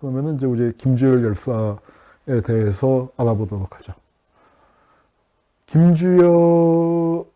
그러면은 이제 우리 김주열 열사에 대해서 알아보도록 하죠. 김주열,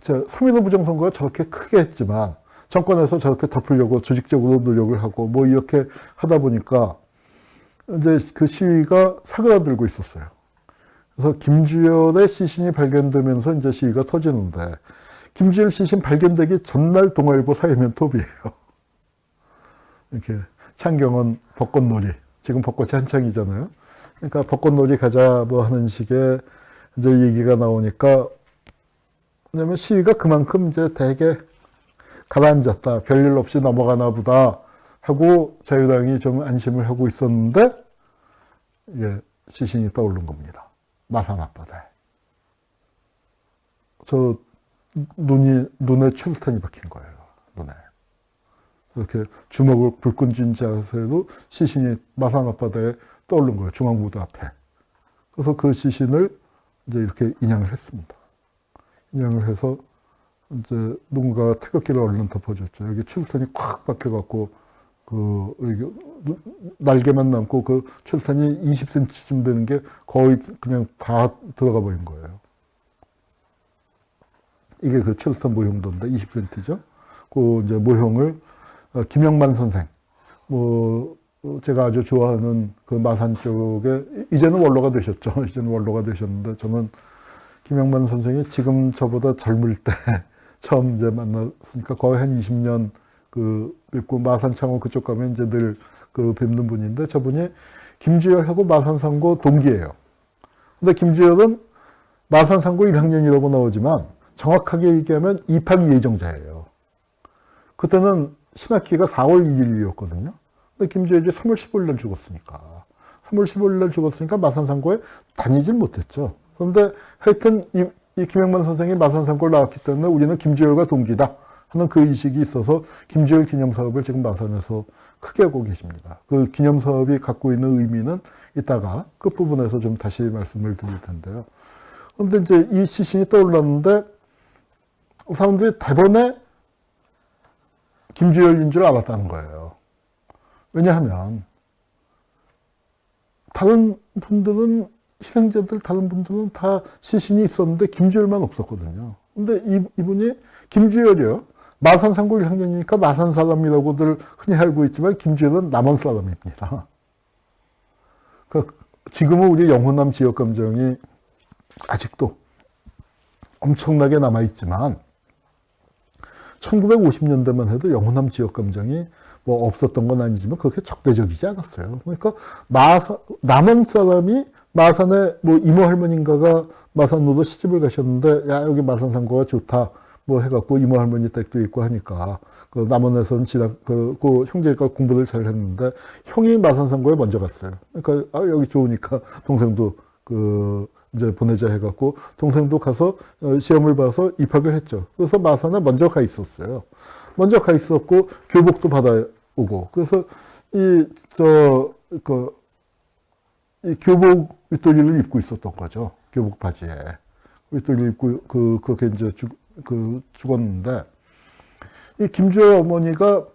3.15 부정선거가 저렇게 크게 했지만, 정권에서 저렇게 덮으려고 조직적으로 노력을 하고, 뭐 이렇게 하다 보니까, 이제 그 시위가 사그라들고 있었어요. 그래서 김주열의 시신이 발견되면서 이제 시위가 터지는데, 김주열 시신 발견되기 전날 동아일보 사회면 톱이에요. 이렇게 창경원 벚꽃놀이, 지금 벚꽃이 한창이잖아요. 그러니까 벚꽃놀이 가자 뭐 하는 식의 이제 얘기가 나오니까, 왜냐면 시위가 그만큼 이제 되게 가라앉았다, 별일 없이 넘어가나 보다 하고 자유당이 좀 안심을 하고 있었는데, 예, 시신이 떠오른 겁니다. 마산 앞바다에. 눈에 최루탄이 박힌 거예요. 눈에. 이렇게 주먹을 불끈 쥔 자세로 시신이 마산 앞바다에 떠오른 거예요. 중앙무도 앞에. 그래서 그 시신을 이제 이렇게 인양을 했습니다. 인양을 해서 이제 누군가가 태극기를 얼른 덮어줬죠. 여기 최루탄이 콱 박혀갖고 날개만 남고 그 최루탄이 20cm쯤 되는 게 거의 그냥 다 들어가 버린 거예요. 이게 그 최루탄 모형도인데 20cm죠. 그 이제 모형을 김영만 선생, 제가 아주 좋아하는 그 마산 쪽에, 이제는 원로가 되셨죠. 이제는 원로가 되셨는데, 저는 김영만 선생이 지금 저보다 젊을 때 처음 이제 만났으니까 거의 한 20년 뵙고, 마산 창원 그쪽 가면 이제 늘 뵙는 분인데, 저분이 김주열하고 마산 상고 동기예요. 근데 김주열은 마산 상고 1학년이라고 나오지만, 정확하게 얘기하면 입학 예정자예요. 그때는 신학기가 4월 2일이었거든요. 근데 김주열이 3월 15일 날 죽었으니까. 3월 15일 날 죽었으니까 마산상고에 다니질 못했죠. 그런데 하여튼 이 김영만 선생이 마산상고를 나왔기 때문에 우리는 김주열과 동기다 하는 그 의식이 있어서 김주열 기념사업을 지금 마산에서 크게 하고 계십니다. 그 기념사업이 갖고 있는 의미는 이따가 끝부분에서 좀 다시 말씀을 드릴 텐데요. 그런데 이제 이 시신이 떠올랐는데 사람들이 대번에 김주열인 줄 알았다는 거예요. 왜냐하면 다른 분들은, 희생자들 다른 분들은 다 시신이 있었는데 김주열만 없었거든요. 근데 이분이 김주열이요. 마산 상고 1학년이니까 마산 사람이라고들 흔히 알고 있지만 김주열은 남원 사람입니다. 지금은 우리 영호남 지역 감정이 아직도 엄청나게 남아있지만 1950년대만 해도 영호남 지역 감정이 뭐 없었던 건 아니지만 그렇게 적대적이지 않았어요. 그러니까 남원 사람이 마산에 뭐 이모 할머니인가가 마산으로 시집을 가셨는데, 야, 여기 마산 상고가 좋다 뭐 해갖고 이모 할머니 댁도 있고 하니까 그 남원에서는 그 형제가 공부를 잘 했는데 형이 마산 상고에 먼저 갔어요. 그러니까 여기 좋으니까 동생도 이제 보내자 해갖고 동생도 가서 시험을 봐서 입학을 했죠. 그래서 마산에 먼저 가 있었어요. 먼저 가 있었고 교복도 받아오고, 그래서 이 교복 윗도리를 입고 있었던 거죠. 교복 바지에 윗도리를 입고 그렇게 이제 죽었는데, 이 김주열 어머니가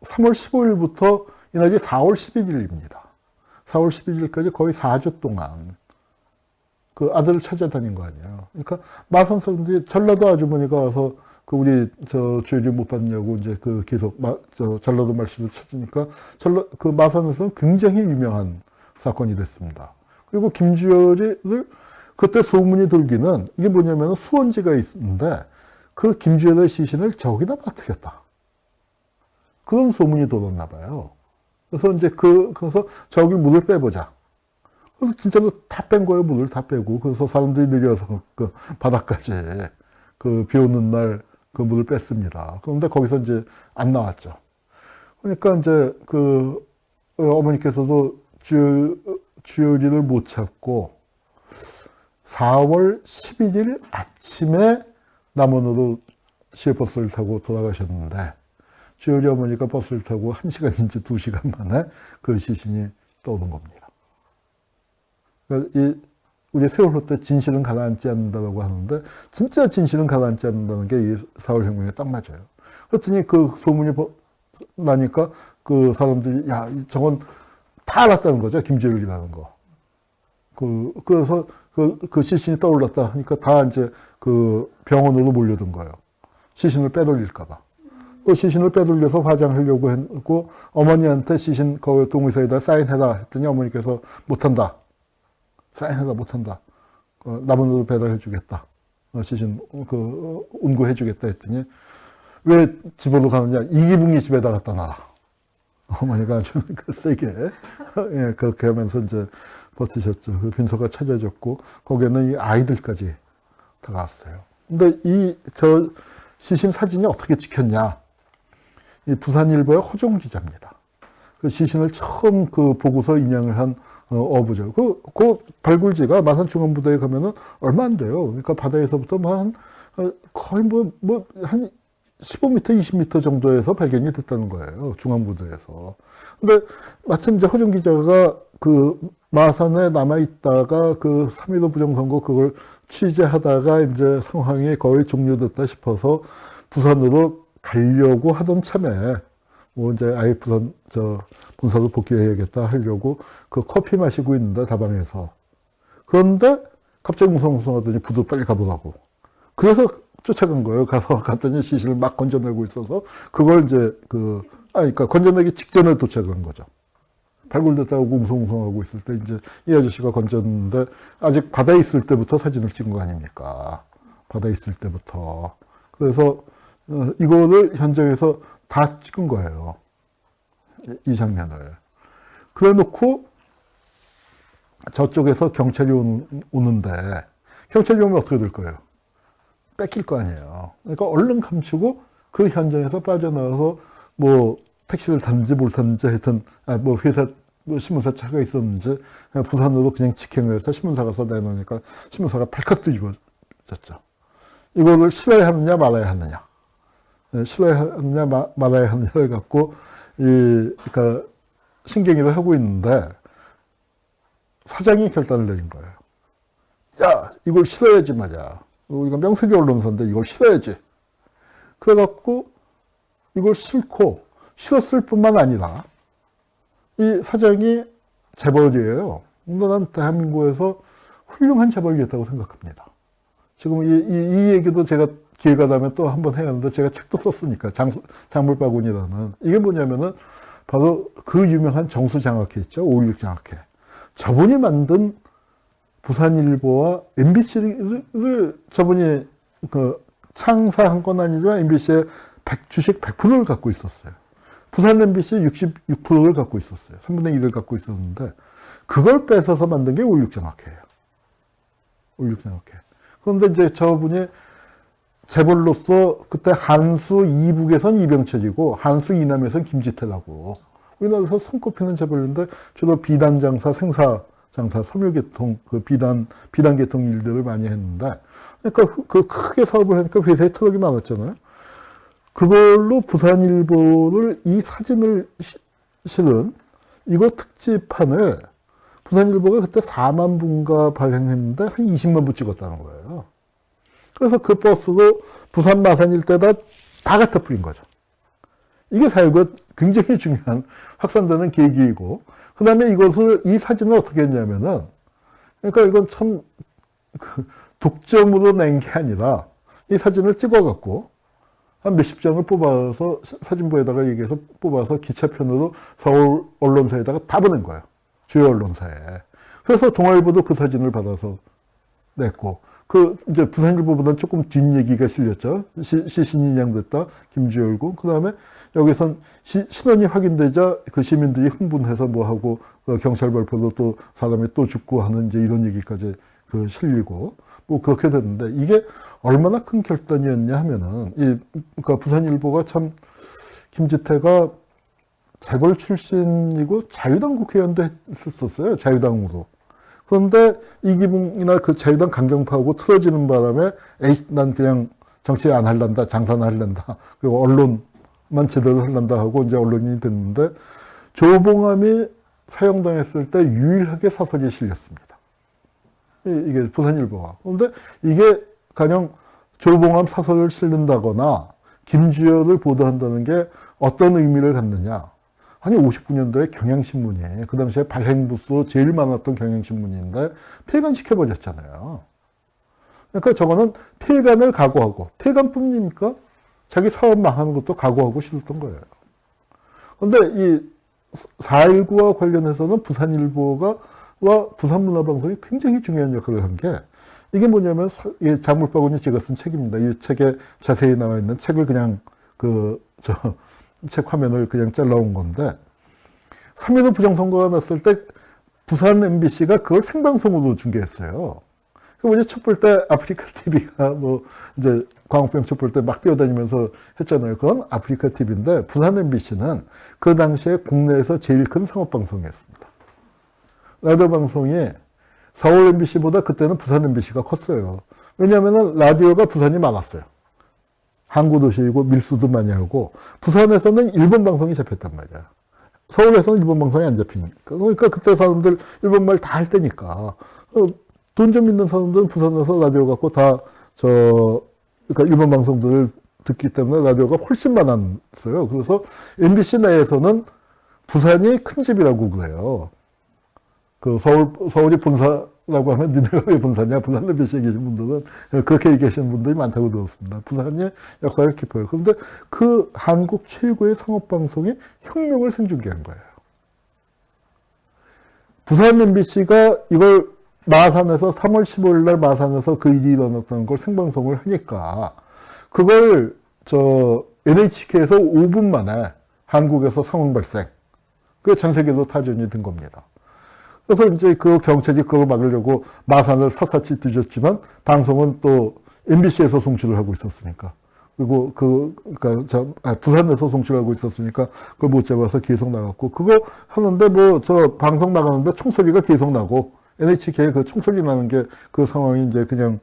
3월 15일부터 이날이 4월 11일입니다. 4월 11일까지 거의 4주 동안 그 아들을 찾아다닌 거 아니에요. 그러니까 마산 사람들이, 전라도 아주머니가 와서 우리 주일이 못 봤냐고 이제 계속 전라도 말씨를 찾으니까 그 마산에서는 굉장히 유명한 사건이 됐습니다. 그리고 김주열을 그때 소문이 돌기는, 이게 뭐냐면 수원지가 있는데 그 김주열의 시신을 저기다 빠뜨렸다, 그런 소문이 돌았나 봐요. 그래서 이제 그래서 저기 물을 빼보자. 그래서 진짜로 다 뺀 거예요. 물을 다 빼고. 그래서 사람들이 내려서 그 바닥까지 비 오는 날 그 물을 뺐습니다. 그런데 거기서 이제 안 나왔죠. 그러니까 이제 어머니께서도 주열이를 못 찾고 4월 11일 아침에 남원으로 시외버스를 타고 돌아가셨는데, 주열이 어머니가 버스를 타고 1시간인지 2시간 만에 그 시신이 떠오른 겁니다. 그러니까 우리 세월호 때 진실은 가라앉지 않는다고 하는데, 진짜 진실은 가라앉지 않는다는 게 이 4월 혁명에 딱 맞아요. 그랬더니 그 소문이 나니까 그 사람들이, 야, 저건 다 알았다는 거죠. 김주열이라는 거. 그래서 그 시신이 떠올랐다 하니까 다 이제 그 병원으로 몰려든 거예요. 시신을 빼돌릴까봐. 그 시신을 빼돌려서 화장하려고 했고, 어머니한테 시신 그 동의서에다 사인해라 했더니 어머니께서 못한다. 사인해라 못한다. 남은으로 배달해주겠다. 시신 운구해주겠다 했더니 왜 집으로 가느냐. 이기붕이 집에다 갖다 놔라. 어머니가 아주 세게 예, 그렇게 하면서 이제 버티셨죠. 그 빈소가 찾아졌고 거기에는 이 아이들까지 다가왔어요. 근데 저 시신 사진이 어떻게 찍혔냐? 이 부산일보의 허종 기자입니다. 그 시신을 처음 그 보고서 인양을 한 어부죠. 그 발굴지가 마산중앙부대에 가면은 얼마 안 돼요. 그러니까 바다에서부터 거의 한 15m, 20m 정도에서 발견이 됐다는 거예요. 중앙부대에서. 근데 마침 이제 허준 기자가 그 마산에 남아있다가 그 3.15 부정선거 그걸 취재하다가 이제 상황이 거의 종료됐다 싶어서 부산으로 가려고 하던 참에 이제 아예 부산 본사로 복귀해야겠다 하려고 그 커피 마시고 있는데 다방에서. 그런데 갑자기 웅성웅성하더니 부도 빨리 가보라고. 그래서 쫓아간 거예요. 갔더니 시신을 막 건져내고 있어서 그걸 이제 그러니까 건져내기 직전에 도착한 거죠. 발굴됐다고 웅성웅성하고 있을 때 이제 이 아저씨가 건졌는데 아직 바다에 있을 때부터 사진을 찍은 거 아닙니까? 바다에 있을 때부터. 그래서 이거를 현장에서 다 찍은 거예요. 이 장면을. 그래 놓고 저쪽에서 경찰이 오는데 경찰이 오면 어떻게 될 거예요? 뺏길 거 아니에요. 그러니까 얼른 감추고 그 현장에서 빠져나와서 택시를 탔는지 뭘 탔는지 하여튼 회사 신문사 차가 있었는지 부산으로 그냥 직행을 해서 신문사 가서 내놓으니까 신문사가 발칵 뒤집어졌죠. 이거를 실어야 하느냐 말아야 하느냐. 실어야 하느냐 말아야 하느냐를 갖고 그러니까 신경이를 하고 있는데 사장이 결단을 내린 거예요. 야, 이걸 실어야지 말이야. 우리가 명색이 언론사인데 이걸 실어야지. 그래갖고 이걸 실었을 뿐만 아니라 이 사장이 재벌이에요. 근데 난 대한민국에서 훌륭한 재벌이었다고 생각합니다. 지금 이 얘기도 제가 기회가 되면 또 한번 해야 하는데 제가 책도 썼으니까 장물바구니라는 이게 뭐냐면은 바로 그 유명한 정수장학회 있죠. 5.16 장학회. 저분이 만든 부산일보와 MBC를 저분이 창사한 건 아니지만 MBC의 주식 100%를 갖고 있었어요. 부산 MBC 66%를 갖고 있었어요. 3분의 1을 갖고 있었는데 그걸 뺏어서 만든 게 5.16 장학회예요. 5.16 장학회. 그런데 이제 저분이 재벌로서 그때 한수 이북에선 이병철이고 한수 이남에선 김지태라고 우리나라에서 손꼽히는 재벌인데 주로 비단 장사, 생사 장사, 섬유계통, 비단계통 일들을 많이 했는데 그러니까 그 크게 사업을 하니까 회사에 트럭이 많았잖아요. 그걸로 부산일보를 이 사진을 실은 이거 특집판을 부산일보가 그때 4만 부인가 발행했는데 한 20만 부 찍었다는 거예요. 그래서 그 버스로 부산 마산 일대다 다 갖다 뿌린 거죠. 이게 사실과 굉장히 중요한 확산되는 계기이고, 그 다음에 이 사진을 어떻게 했냐면은, 그러니까 이건 참 독점으로 낸 게 아니라 이 사진을 찍어갖고 한 몇십 장을 뽑아서 사진부에다가 얘기해서 뽑아서 기차편으로 서울 언론사에다가 다 보낸 거예요. 주요 언론사에. 그래서 동아일보도 그 사진을 받아서 냈고, 이제 부산일보보다는 조금 뒷얘기가 실렸죠. 시신이 인양됐다. 김주열군. 그 다음에 여기선 신원이 확인되자 그 시민들이 흥분해서 하고, 경찰 발표도 또 사람이 또 죽고 하는 이제 이런 얘기까지 실리고, 그렇게 됐는데, 이게 얼마나 큰 결단이었냐 하면은, 그러니까 부산일보가 참, 김지태가 재벌 출신이고 자유당 국회의원도 했었어요. 자유당으로. 그런데 이기붕이나 그 자유당 강경파하고 틀어지는 바람에 난 그냥 정치 안 할란다, 장사는 할란다, 그리고 언론만 제대로 할란다 하고 이제 언론인이 됐는데 조봉암이 사형당했을 때 유일하게 사설이 실렸습니다. 이게 부산일보가. 그런데 이게 가령 조봉암 사설을 실른다거나 김주열을 보도한다는 게 어떤 의미를 갖느냐. 아니, 59년도에 경향신문이, 그 당시에 발행부수 제일 많았던 경향신문인데, 폐간시켜버렸잖아요. 그러니까 저거는 폐간을 각오하고, 폐간뿐입니까? 자기 사업 망하는 것도 각오하고 싶었던 거예요. 그런데 이 4.19와 관련해서는 부산일보가 와 부산문화방송이 굉장히 중요한 역할을 한 게, 이게 뭐냐면 장물바구니 제가 쓴 책입니다. 이 책에 자세히 나와 있는 책을 그냥 책 화면을 그냥 잘라온 건데, 3.15 부정선거가 났을 때 부산 MBC가 그걸 생방송으로 중계했어요. 그 뭐냐, 촛불 때 아프리카 TV가 이제 광우병 촛불 때 막 뛰어다니면서 했잖아요. 그건 아프리카 TV인데, 부산 MBC는 그 당시에 국내에서 제일 큰 상업방송이었습니다. 라디오 방송이 서울 MBC보다 그때는 부산 MBC가 컸어요. 왜냐하면 라디오가 부산이 많았어요. 항구도시이고 밀수도 많이 하고, 부산에서는 일본 방송이 잡혔단 말이야. 서울에서는 일본 방송이 안 잡히니까. 그러니까 그때 사람들 일본말 다 할 때니까. 돈 좀 있는 사람들은 부산에서 라디오 갖고 그러니까 일본 방송들을 듣기 때문에 라디오가 훨씬 많았어요. 그래서 MBC 내에서는 부산이 큰 집이라고 그래요. 서울이 본사라고 하면 니네가 왜 본사냐? 부산 MBC에 계신 분들은 그렇게 얘기하시는 분들이 많다고 들었습니다. 부산이 역사가 깊어요. 그런데 그 한국 최고의 상업방송이 혁명을 생중계한 거예요. 부산 MBC가 이걸 마산에서 3월 15일 날 마산에서 그 일이 일어났다는 걸 생방송을 하니까, 그걸 NHK에서 5분 만에 한국에서 상황 발생. 그게 전 세계로 타전이 된 겁니다. 그래서 이제 그 경찰이 그걸 막으려고 마산을 샅샅이 뒤졌지만, 방송은 또 MBC에서 송출을 하고 있었으니까. 그리고 부산에서 송출하고 있었으니까 그걸 못 잡아서 계속 나갔고, 그거 하는데 방송 나가는데 총소리가 계속 나고, NHK에 그 총소리 나는 게 그 상황이 이제 그냥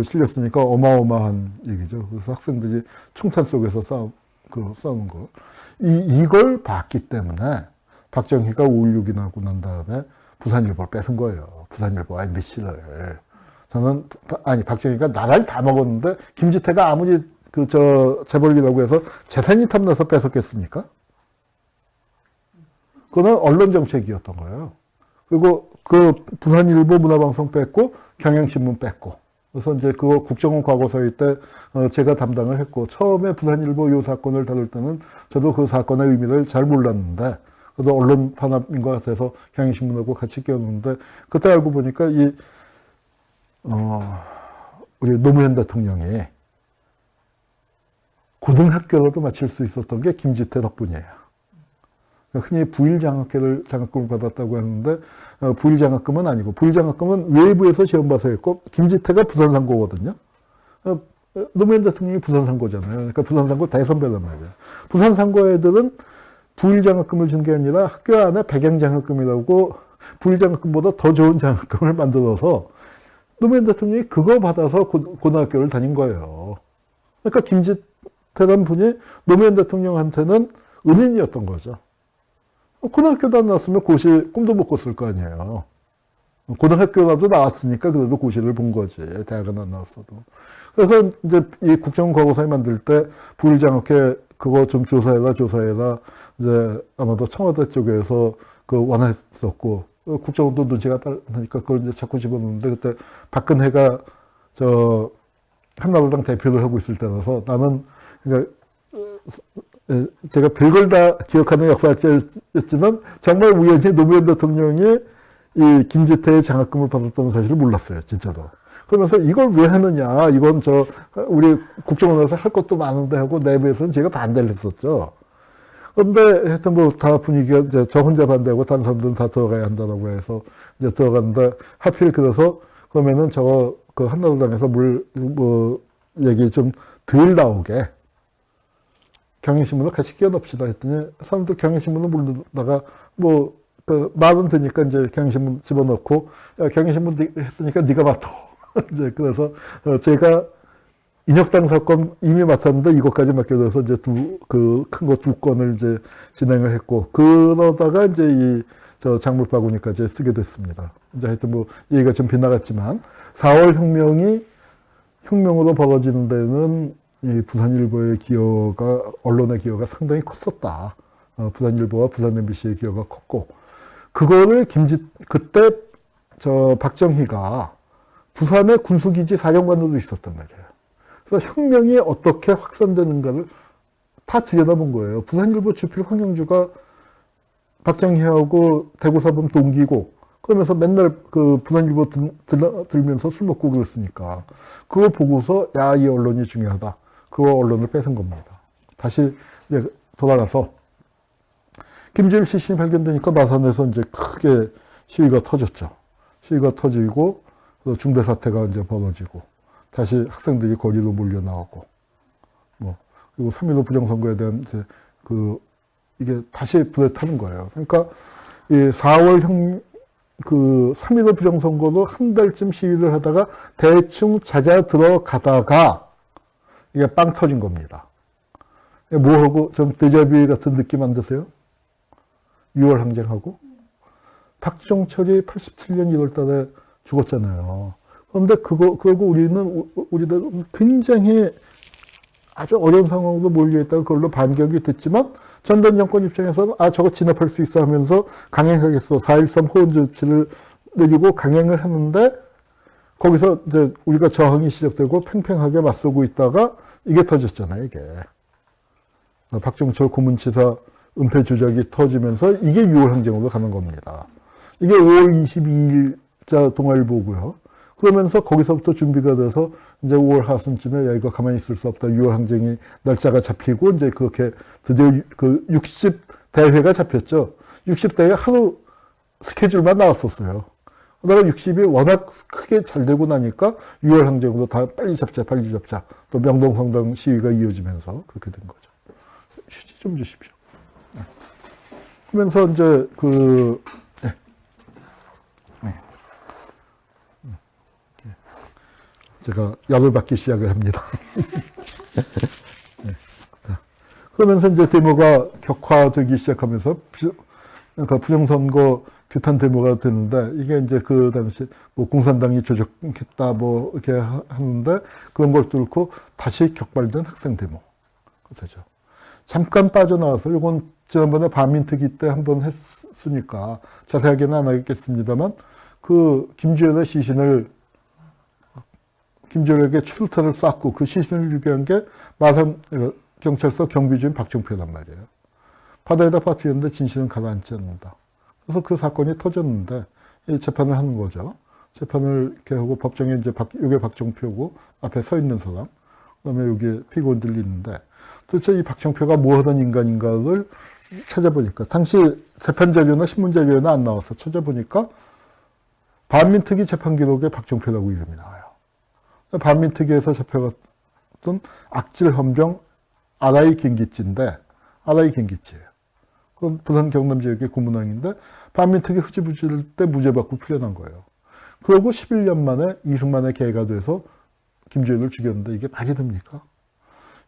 실렸으니까 어마어마한 얘기죠. 그래서 학생들이 총탄 속에서 싸우는 거. 이걸 봤기 때문에 박정희가 5.16이 나고 난 다음에 부산일보를 뺏은 거예요. 부산일보와 MBC를. 박정희가 나라를 다 먹었는데, 김지태가 아무리 재벌이라고 해서 재산이 탐나서 뺏었겠습니까? 그거는 언론정책이었던 거예요. 그리고 그 부산일보 문화방송 뺐고, 경향신문 뺐고. 그래서 이제 그거 국정원 과거사위 때 제가 담당을 했고, 처음에 부산일보 요 사건을 다룰 때는 저도 그 사건의 의미를 잘 몰랐는데, 그래도 언론 탄압인 것 같아서 경향신문하고 같이 끼웠는데, 그때 알고 보니까 우리 노무현 대통령이 고등학교로도 마칠 수 있었던 게 김지태 덕분이에요. 흔히 부일장학금을 받았다고 하는데, 부일장학금은 아니고, 부일장학금은 외부에서 시험 봐서 했고, 김지태가 부산상고거든요. 노무현 대통령이 부산상고잖아요. 그러니까 부산상고 대선배란 말이에요. 부산상고 애들은 부일장학금을 준 게 아니라 학교 안에 백양장학금이라고 부일장학금보다 더 좋은 장학금을 만들어서 노무현 대통령이 그거 받아서 고등학교를 다닌 거예요. 그러니까 김지태라는 분이 노무현 대통령한테는 은인이었던 거죠. 고등학교도 안 나왔으면 고시 꿈도 못 꿨을 거 아니에요. 고등학교라도 나왔으니까 그래도 고시를 본 거지. 대학은 안 나왔어도. 그래서 이제 이 국정원 과거사에 만들 때 부일장학회 그거 좀 조사해라. 이제 아마도 청와대 쪽에서 원했었고, 국정원도 눈치가 빠르니까 그걸 이제 자꾸 집어넣는데, 그때 박근혜가 한나라당 대표를 하고 있을 때라서 나는, 그러니까 제가 별걸 다 기억하는 역사학자였지만 정말 우연히 노무현 대통령이 이 김지태의 장학금을 받았다는 사실을 몰랐어요, 진짜로. 그러면서 이걸 왜 하느냐, 이건 우리 국정원에서 할 것도 많은데 하고 내부에서는 제가 반대를 했었죠. 그런데 하여튼 다 분위기가 이제 저 혼자 반대하고 다른 사람들은 다 들어가야 한다고 해서 이제 들어갔는데, 하필 그래서 그러면은 그 한나라당에서 얘기 좀 덜 나오게 경향신문을 같이 끼워넣읍시다 했더니, 사람들 경향신문을 모르다가 말은 되니까 이제 경향신문 집어넣고, 야, 경향신문 했으니까 네가 맡아. 이제 그래서 제가 인혁당 사건 이미 맡았는데 이것까지 맡겨져서 이제 큰 거 2건을 이제 진행을 했고, 그러다가 이제 장물바구니까지 쓰게 됐습니다. 이제 하여튼 얘기가 좀 빗나갔지만, 4월 혁명이 혁명으로 벌어지는 데는 이 부산일보의 기여가, 언론의 기여가 상당히 컸었다. 부산일보와 부산 MBC의 기여가 컸고, 그거를 그때 박정희가 부산의 군수기지 사령관으로 있었단 말이에요. 그래서 혁명이 어떻게 확산되는가를 다 들여다본 거예요. 부산일보 주필 황영주가 박정희하고 대구사범 동기고, 그러면서 맨날 그 부산일보 들면서 술 먹고 그랬으니까, 그걸 보고서, 야, 이 언론이 중요하다. 그 언론을 뺏은 겁니다. 다시 이제 돌아가서, 김주일 시신이 발견되니까 마산에서 이제 크게 시위가 터졌죠. 시위가 터지고, 중대 사태가 이제 벌어지고, 다시 학생들이 거리로 몰려 나오고, 그리고 3.15 부정선거에 대한 이제 이게 다시 불에 타는 거예요. 그러니까 이 4월 3.15 부정선거도 한 달쯤 시위를 하다가 대충 잦아 들어가다가 이게 빵 터진 겁니다. 뭐하고 좀 데자뷰 같은 느낌 안 드세요? 6월 항쟁하고? 박정철이 87년 1월 달에 죽었잖아요. 그런데 그러고 우리들 굉장히 아주 어려운 상황으로 몰려있다가 그걸로 반격이 됐지만 전단 정권 입장에서는 저거 진압할 수 있어 하면서 강행하겠어. 4.13 호원 조치를 내리고 강행을 했는데 거기서 이제 우리가 저항이 시작되고 팽팽하게 맞서고 있다가 이게 터졌잖아요, 이게. 박정철 고문치사 은폐 조작이 터지면서 이게 6월 항쟁으로 가는 겁니다. 이게 5월 22일자 동아일보고요. 그러면서 거기서부터 준비가 돼서 이제 5월 하순쯤에 야, 이거 가만히 있을 수 없다. 6월 항쟁이 날짜가 잡히고 이제 그렇게 드디어 그 60대회가 잡혔죠. 60대회 하루 스케줄만 나왔었어요. 그러다가 60이 워낙 크게 잘 되고 나니까 6월 항쟁으로 다 빨리 잡자. 또 명동성당 시위가 이어지면서 그렇게 된 거죠. 휴지 좀 주십시오. 그러면서 이제 제가 약을 받기 시작을 합니다. 네. 그러면서 이제 데모가 격화되기 시작하면서 그러니까 부정선거 규탄 데모가 되는데 이게 이제 그 당시 뭐 공산당이 조작했다 뭐 이렇게 하는데 그런 걸 뚫고 다시 격발된 학생 데모. 그렇죠. 잠깐 빠져나와서 이건 지난번에 반민특위 때 한번 했으니까 자세하게는 안 하겠습니다만 그 김주열의 시신을 김주열에게 출루탄을 쐈고 그 시신을 유기한 게 마산 경찰서 경비주인 박정표란 말이에요. 바다에다 빠뜨렸는데 진실은 가라앉지 않는다. 그래서 그 사건이 터졌는데 재판을 하는 거죠. 재판을 이렇게 하고 법정에 이제 이게 박정표고 앞에 서 있는 사람, 그다음에 여기 피고인들이 있는데 도대체 이 박정표가 뭐 하던 인간인가를 찾아보니까 당시 재판 자료나 신문 자료에는 안 나와서 찾아보니까 반민특위 재판 기록에 박정표라고 이름이 나와요. 반민특위에서 잡혀갔던 악질 헌병 아라이 김기찌인데, 아라이 김기찌예요. 그건 부산 경남 지역의 고문왕인데 반민특위 흐지부질 때 무죄 받고 풀려난 거예요. 그러고 11년 만에 이승만의 계가 돼서 김주열을 죽였는데 이게 말이 됩니까?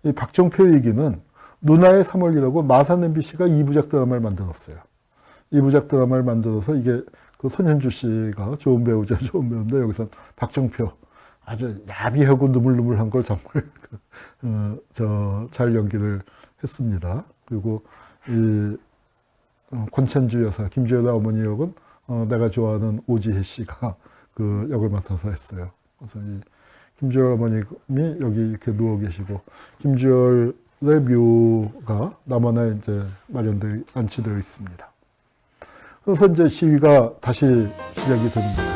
이 박정표 얘기는 누나의 3월이라고 마산 MBC가 2부작 드라마를 만들었어요. 2부작 드라마를 만들어서 이게 그 손현주 씨가 좋은 배우인데 여기서 박정표 아주 야비하고 누물누물한 걸 정말 잘 연기를 했습니다. 그리고 이 권찬주 여사, 김주열의 어머니 역은 내가 좋아하는 오지혜 씨가 그 역을 맡아서 했어요. 그래서 이 김주열 어머님이 여기 이렇게 누워 계시고 김주열의 묘가 남원에 이제 안치되어 있습니다. 그래서 이제 시위가 다시 시작이 됩니다.